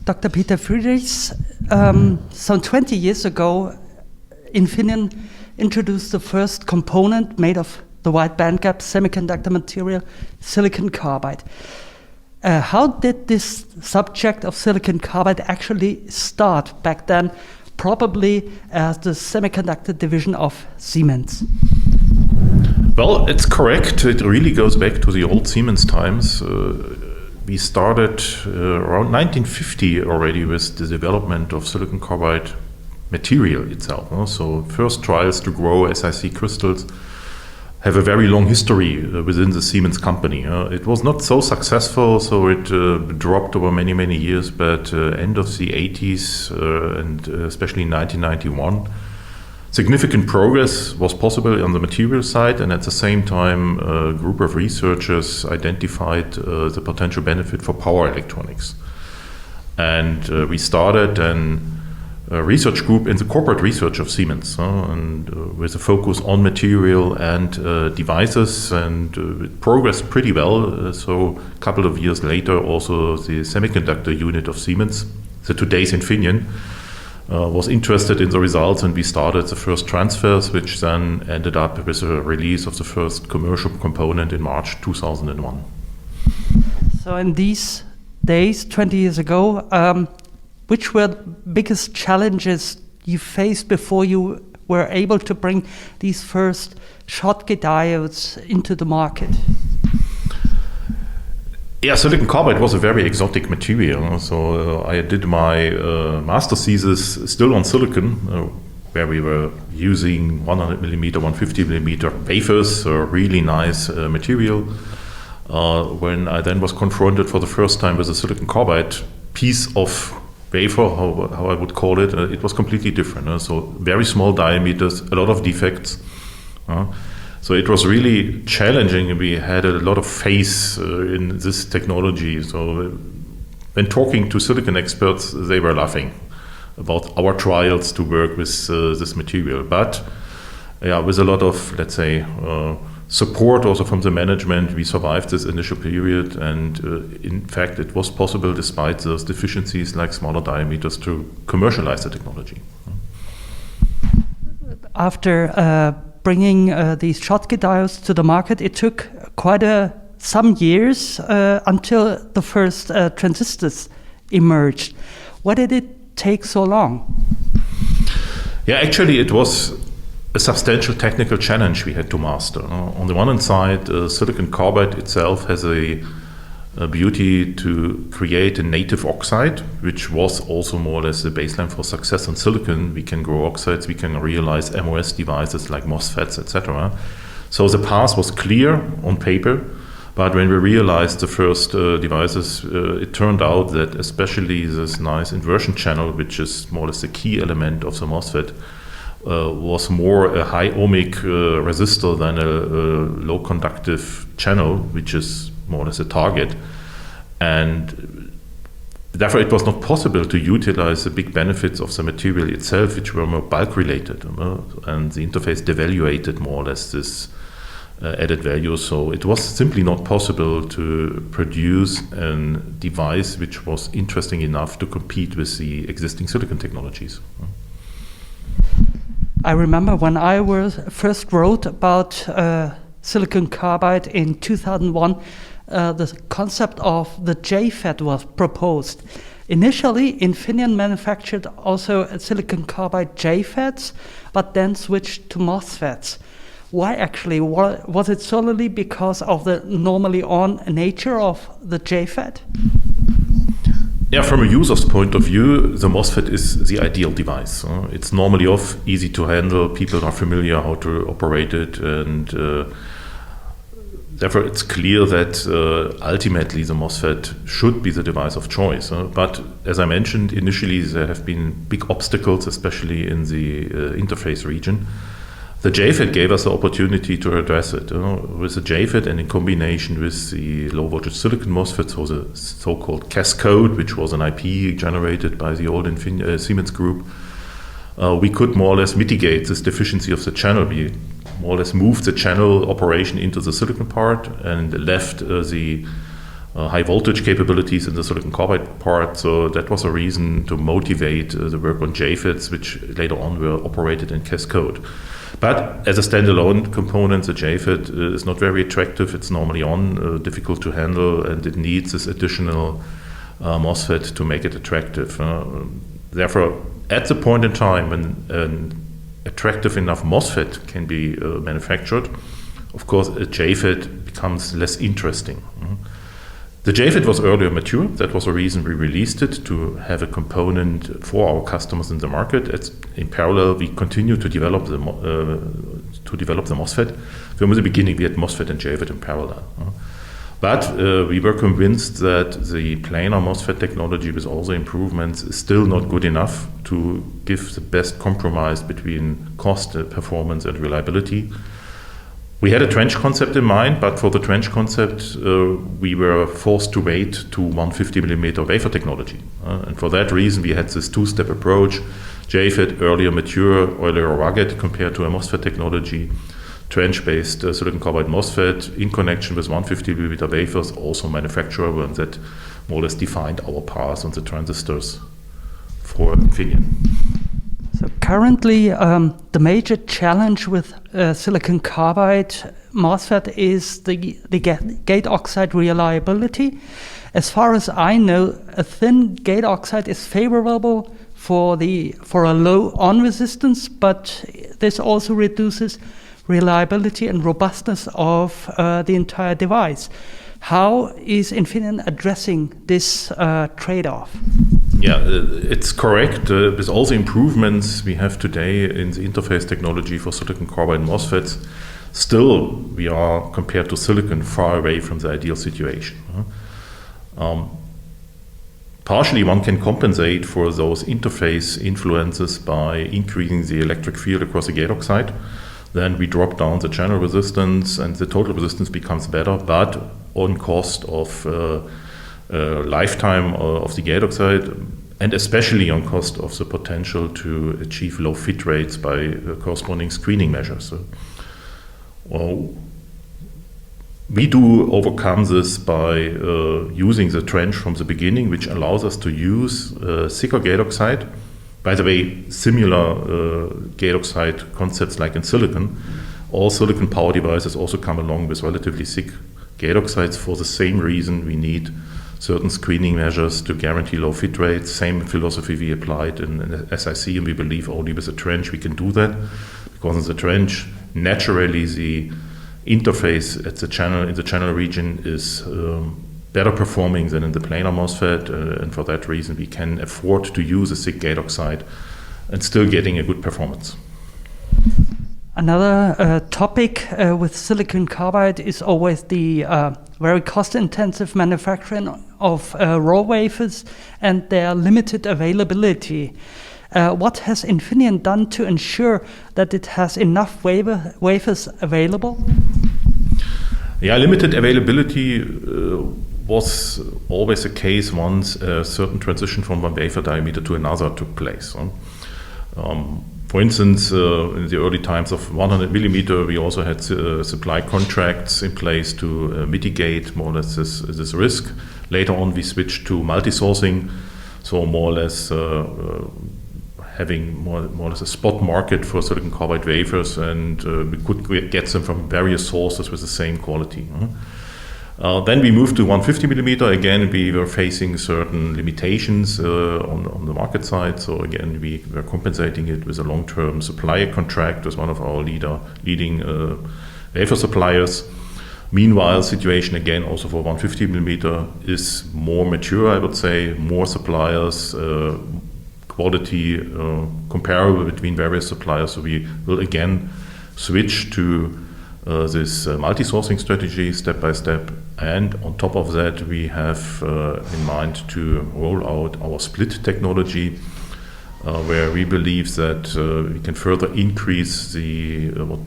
Dr. Peter Friedrichs. Some 20 years ago, Infineon introduced the first component made of the wide bandgap semiconductor material, silicon carbide. How did this subject of silicon carbide actually start back then, probably as the semiconductor division of Siemens? Well, it's correct. It really goes back to the old Siemens times. We started around 1950 already with the development of silicon carbide material itself. So first trials to grow SiC crystals have a very long history within the Siemens company. It was not so successful, so it dropped over many, many years, but end of the 80s and especially in 1991, significant progress was possible on the material side, and at the same time, a group of researchers identified the potential benefit for power electronics. And we started a research group in the corporate research of Siemens, and with a focus on material and devices, and it progressed pretty well. So a couple of years later, also the semiconductor unit of Siemens, the today's Infineon, was interested in the results, and we started the first transfers, which then ended up with a release of the first commercial component in March 2001. So in these days, 20 years ago, which were the biggest challenges you faced before you were able to bring these first Schottky diodes into the market? Yeah, silicon carbide was a very exotic material. So I did my master thesis still on silicon, where we were using 100 millimeter, 150 millimeter wafers, a really nice material. When I then was confronted for the first time with a silicon carbide piece of wafer, how I would call it, it was completely different. So very small diameters, a lot of defects. So it was really challenging. We had a lot of faith in this technology. So when talking to silicon experts, they were laughing about our trials to work with this material. But yeah, with a lot of, let's say, support also from the management, we survived this initial period, and in fact it was possible, despite those deficiencies like smaller diameters, to commercialize the technology. After bringing these Schottky diodes to the market, it took quite some years until the first transistors emerged. Why did it take so long? Yeah, actually it was a substantial technical challenge we had to master. On the one hand side, silicon carbide itself has a beauty to create a native oxide, which was also more or less the baseline for success on silicon. We can grow oxides, we can realize MOS devices like MOSFETs, etc. So the path was clear on paper, but when we realized the first devices, it turned out that especially this nice inversion channel, which is more or less the key element of the MOSFET, was more a high ohmic resistor than a low conductive channel, which is more or less a target. And therefore it was not possible to utilize the big benefits of the material itself, which were more bulk related, and the interface devaluated more or less this added value. So it was simply not possible to produce a device which was interesting enough to compete with the existing silicon technologies. I remember when I first wrote about silicon carbide in 2001, the concept of the JFET was proposed. Initially, Infineon manufactured also silicon carbide JFETs, but then switched to MOSFETs. Why actually? Was it solely because of the normally on nature of the JFET? Yeah, from a user's point of view, the MOSFET is the ideal device. It's normally off, easy to handle, people are familiar how to operate it, and therefore it's clear that ultimately the MOSFET should be the device of choice. But as I mentioned, initially there have been big obstacles, especially in the interface region. The JFET gave us the opportunity to address it. With the JFET and in combination with the low voltage silicon MOSFET, so the so-called Cascode, which was an IP generated by the old Siemens group, we could more or less mitigate this deficiency of the channel. We more or less moved the channel operation into the silicon part and left the high voltage capabilities in the silicon carbide part. So that was a reason to motivate the work on JFETs, which later on were operated in cascode. But as a standalone component, the JFET is not very attractive. It's normally on, difficult to handle, and it needs this additional MOSFET to make it attractive. Therefore, at the point in time when an attractive enough MOSFET can be manufactured, of course, a JFET becomes less interesting. The JFET was earlier mature. That was the reason we released it, to have a component for our customers in the market. In parallel, we continue to develop the MOSFET. From the beginning, we had MOSFET and JFET in parallel. But we were convinced that the planar MOSFET technology, with all the improvements, is still not good enough to give the best compromise between cost, performance, and reliability. We had a trench concept in mind, but for the trench concept, we were forced to wait to 150mm wafer technology. And for that reason, we had this two-step approach: JFET, earlier mature, earlier rugged compared to a MOSFET technology; trench-based silicon carbide MOSFET in connection with 150mm wafers, also manufacturable, and that more or less defined our path on the transistors for Infineon. So currently, the major challenge with silicon carbide MOSFET is the gate oxide reliability. As far as I know, a thin gate oxide is favorable for a low on resistance, but this also reduces reliability and robustness of the entire device. How is Infineon addressing this trade-off? Yeah, it's correct. With all the improvements we have today in the interface technology for silicon carbide MOSFETs, still we are, compared to silicon, far away from the ideal situation. Partially one can compensate for those interface influences by increasing the electric field across the gate oxide. Then we drop down the channel resistance and the total resistance becomes better, but on cost of lifetime of the gate oxide, and especially on cost of the potential to achieve low fit rates by corresponding screening measures. We do overcome this by using the trench from the beginning, which allows us to use thicker gate oxide. By the way, similar gate oxide concepts like in silicon. All silicon power devices also come along with relatively thick gate oxides. For the same reason, we need certain screening measures to guarantee low fit rates. Same philosophy we applied in SiC, and we believe only with a trench we can do that, because in the trench, naturally the interface at the channel in the channel region is better performing than in the planar MOSFET, and for that reason we can afford to use a thick gate oxide and still getting a good performance. Another topic with silicon carbide is always the very cost-intensive manufacturing of raw wafers and their limited availability. What has Infineon done to ensure that it has enough wafers available? Yeah, limited availability was always the case once a certain transition from one wafer diameter to another took place. For instance, in the early times of 100mm, we also had supply contracts in place to mitigate more or less this risk. Later on, we switched to multi-sourcing, so more or less having more or less a spot market for silicon carbide wafers, and we could get them from various sources with the same quality. Then we moved to 150mm. Again, we were facing certain limitations on the market side. So again, we were compensating it with a long-term supplier contract with one of our leading wafer suppliers. Meanwhile, situation again also for 150mm is more mature, I would say, more suppliers, quality comparable between various suppliers. So we will again switch to this multi-sourcing strategy step by step, and on top of that we have in mind to roll out our split technology, where we believe that we can further increase the what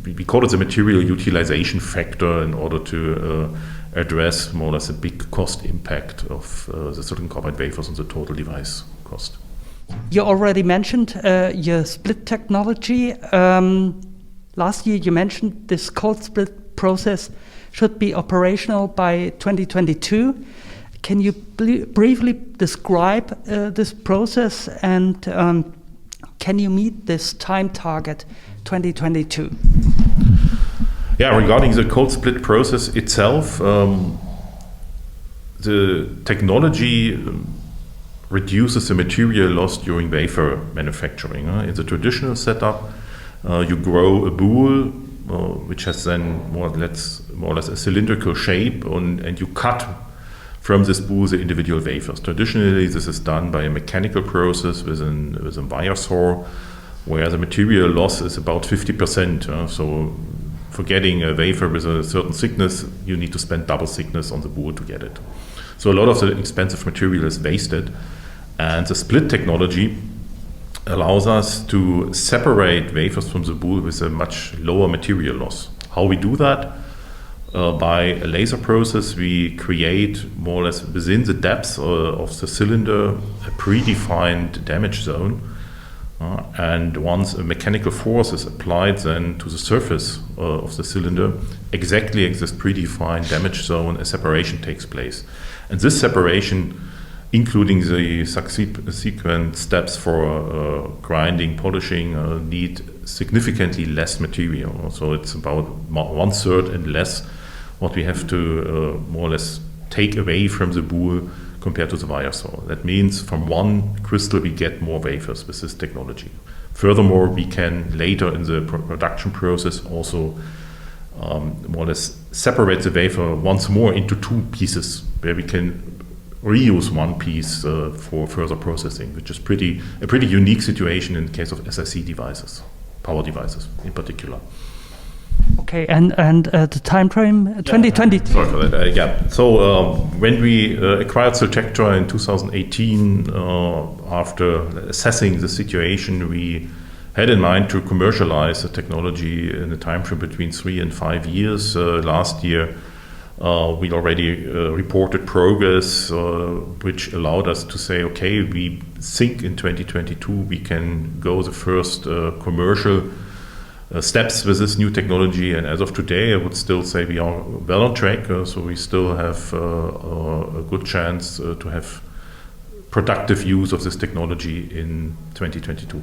we call it the material utilization factor, in order to address more or less a big cost impact of the silicon carbide wafers on the total device cost. You already mentioned your split technology. Last year you mentioned this cold split process should be operational by 2022. Can you briefly describe this process, and can you meet this time target, 2022? Yeah, regarding the cold split process itself, the technology reduces the material loss during wafer manufacturing. In the traditional setup, you grow a boule, which has then more or less a cylindrical shape, and you cut from this boule the individual wafers. Traditionally, this is done by a mechanical process with a wire saw, where the material loss is about 50%. So for getting a wafer with a certain thickness, you need to spend double thickness on the boule to get it. So a lot of the expensive material is wasted, and the split technology allows us to separate wafers from the boule with a much lower material loss. How we do that? By a laser process, we create more or less within the depths of the cylinder a predefined damage zone. And once a mechanical force is applied then to the surface of the cylinder, exactly at this predefined damage zone, a separation takes place. And this separation, including the subsequent steps for grinding, polishing, need significantly less material. So it's about 1/3 and less what we have to more or less take away from the boule compared to the wire saw. That means from one crystal we get more wafers with this technology. Furthermore, we can later in the production process also more or less separate the wafer once more into two pieces, where we can reuse one piece for further processing, which is a pretty unique situation in the case of SiC devices, power devices in particular. Okay, and the time frame, 2020. Sorry for that. So when we acquired Siltectra in 2018, after assessing the situation, we had in mind to commercialize the technology in a time frame between 3 and 5 years. Last year, we already reported progress, which allowed us to say, okay, we think in 2022 we can go the first commercial steps with this new technology. And as of today, I would still say we are well on track. So we still have a good chance to have productive use of this technology in 2022.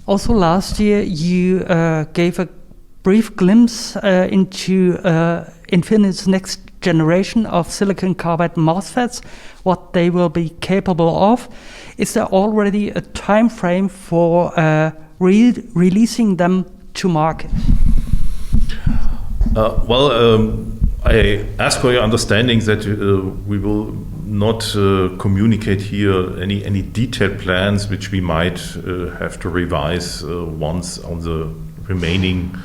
Also last year, you gave a brief glimpse into Infineon's next generation of silicon carbide MOSFETs, what they will be capable of. Is there already a time frame for releasing them to market? I ask for your understanding that we will not communicate here any detailed plans which we might have to revise once on the remaining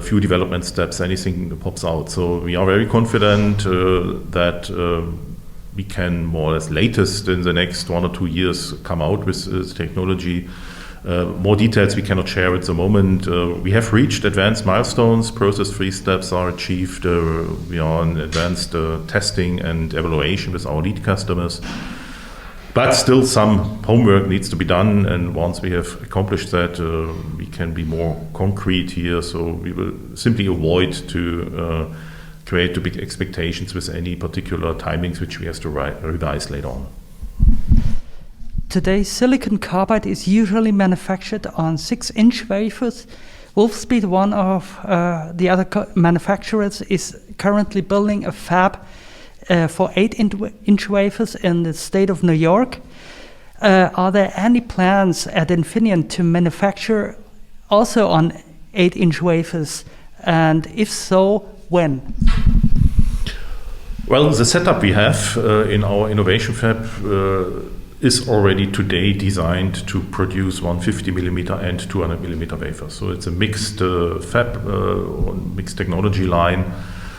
few development steps anything pops out. So we are very confident that we can more or less latest in the next 1 or 2 years come out with this technology. More details we cannot share at the moment. We have reached advanced milestones. Process 3 steps are achieved. We are in advanced testing and evaluation with our lead customers. But still some homework needs to be done, and once we have accomplished that, we can be more concrete here. So we will simply avoid to create too big expectations with any particular timings which we have to revise later on. Today, silicon carbide is usually manufactured on 6-inch wafers. Wolfspeed, one of the other manufacturers, is currently building a fab for 8-inch wafers in the state of New York. Are there any plans at Infineon to manufacture also on 8-inch wafers? And if so, when? Well, the setup we have in our innovation fab is already today designed to produce 150mm and 200mm wafers. So it's a mixed fab, mixed technology line.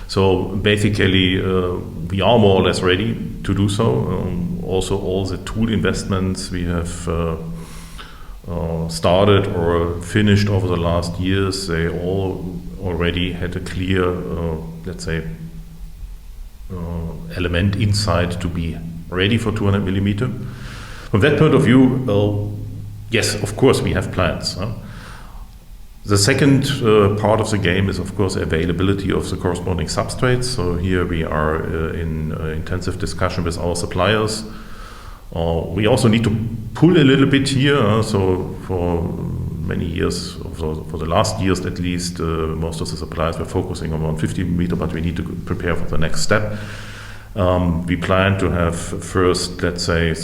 So basically, we are more or less ready to do so. Also, all the tool investments we have started or finished over the last years, they all already had a clear, let's say, element inside to be ready for 200mm. From that point of view, yes, of course we have plans. The second part of the game is, of course, availability of the corresponding substrates. So here we are in intensive discussion with our suppliers. We also need to pull a little bit here. So for many years, for the last years at least, most of the suppliers were focusing on 150 millimeter, but we need to prepare for the next step. We plan to have first, let's say,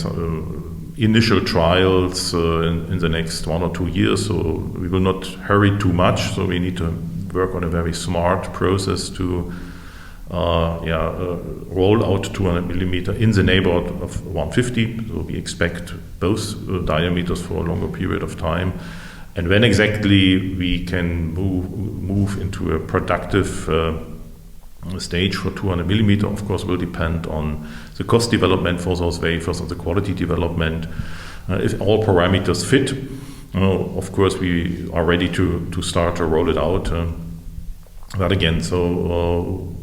initial trials in the next 1 or 2 years. So we will not hurry too much. So we need to work on a very smart process to roll out 200 millimeter in the neighborhood of 150. So we expect both diameters for a longer period of time. And when exactly we can move into a productive stage for 200 millimeter, of course, will depend on the cost development for those wafers and the quality development. If all parameters fit, of course, we are ready to start to roll it out. But again, so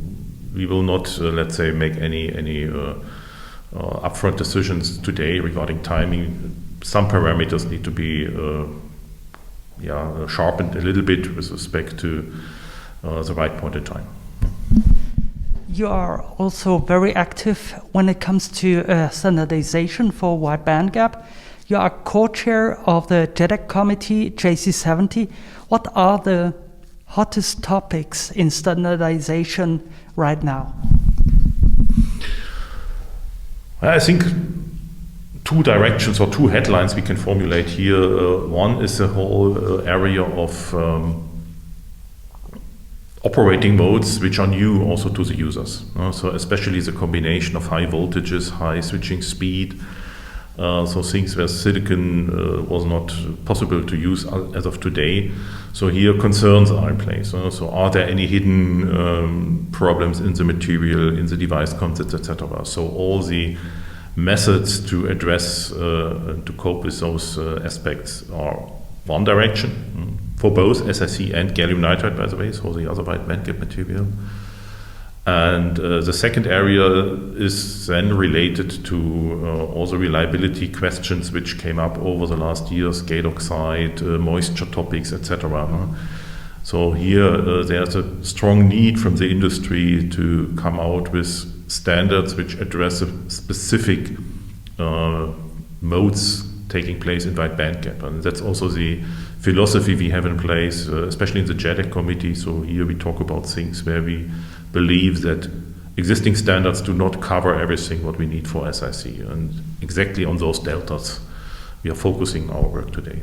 we will not, let's say, make any upfront decisions today regarding timing. Some parameters need to be sharpened a little bit with respect to the right point in time. You are also very active when it comes to standardization for wide bandgap. You are co-chair of the JEDEC committee, JC70. What are the hottest topics in standardization right now? I think two directions or two headlines we can formulate here. One is the whole area of operating modes which are new also to the users. So especially the combination of high voltages, high switching speed, so things where silicon was not possible to use as of today. So here concerns are in place. So are there any hidden problems in the material, in the device concepts, etc. So all the methods to address, to cope with those aspects are one direction. For both SiC and gallium nitride, by the way, so the other wide bandgap material. And the second area is then related to all the reliability questions which came up over the last years, gate oxide, moisture topics, etc. So here there's a strong need from the industry to come out with standards which address the specific modes taking place in wide bandgap. And that's also the philosophy we have in place, especially in the JEDEC committee. So here we talk about things where we believe that existing standards do not cover everything what we need for SiC. And exactly on those deltas, we are focusing our work today.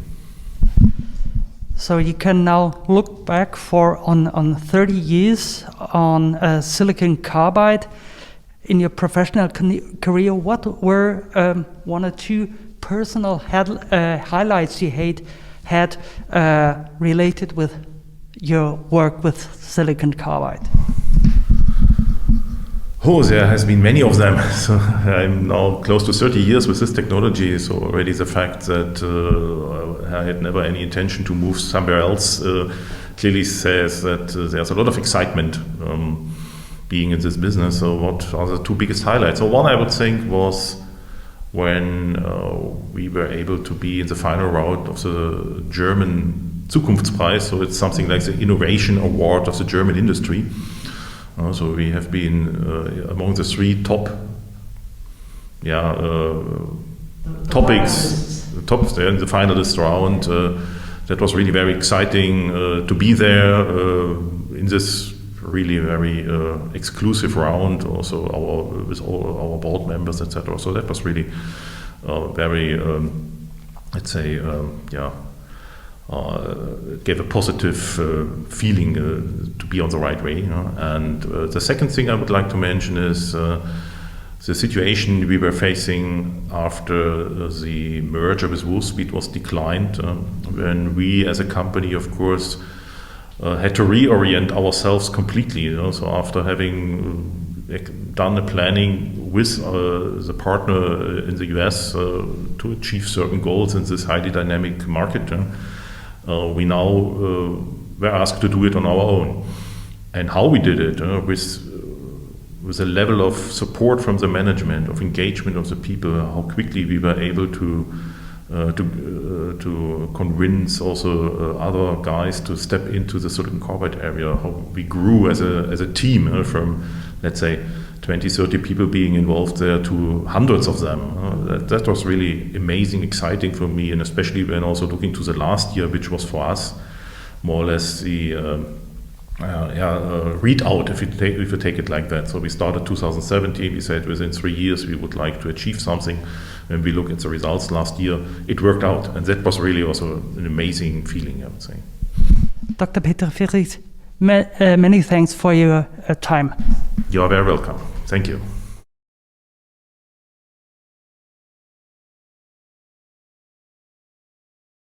So you can now look back on 30 years on silicon carbide. In your professional career, what were 1 or 2 personal highlights you had related with your work with silicon carbide? Oh, there has been many of them. So I'm now close to 30 years with this technology. So already the fact that I had never any intention to move somewhere else clearly says that there's a lot of excitement being in this business. So what are the 2 biggest highlights? So one I would think was when we were able to be in the final round of the German Zukunftspreis. So it's something like the Innovation Award of the German industry. So we have been among the 3 top topics, tops there in the finalist round. That was really very exciting to be there in this really very exclusive round. Also with all our board members, etc. So that was really very, let's say, gave a positive feeling to be on the right way. And the second thing I would like to mention is the situation we were facing after the merger with Wolfspeed was declined, when we as a company, of course, had to reorient ourselves completely. So after having done the planning with the partner in the US to achieve certain goals in this highly dynamic market, we now were asked to do it on our own. And how we did it, with a level of support from the management, of engagement of the people, how quickly we were able to to convince also other guys to step into the silicon carbide area. How we grew as a team from, let's say, 20, 30 people being involved there to hundreds of them. That was really amazing, exciting for me, and especially when also looking to the last year, which was for us more or less the readout, if you take it like that. So we started 2017. We said within 3 years we would like to achieve something. When we look at the results last year, it worked out, and that was really also an amazing feeling, I would say. Dr. Peter Friedrichs, many thanks for your time. You are very welcome. Thank you.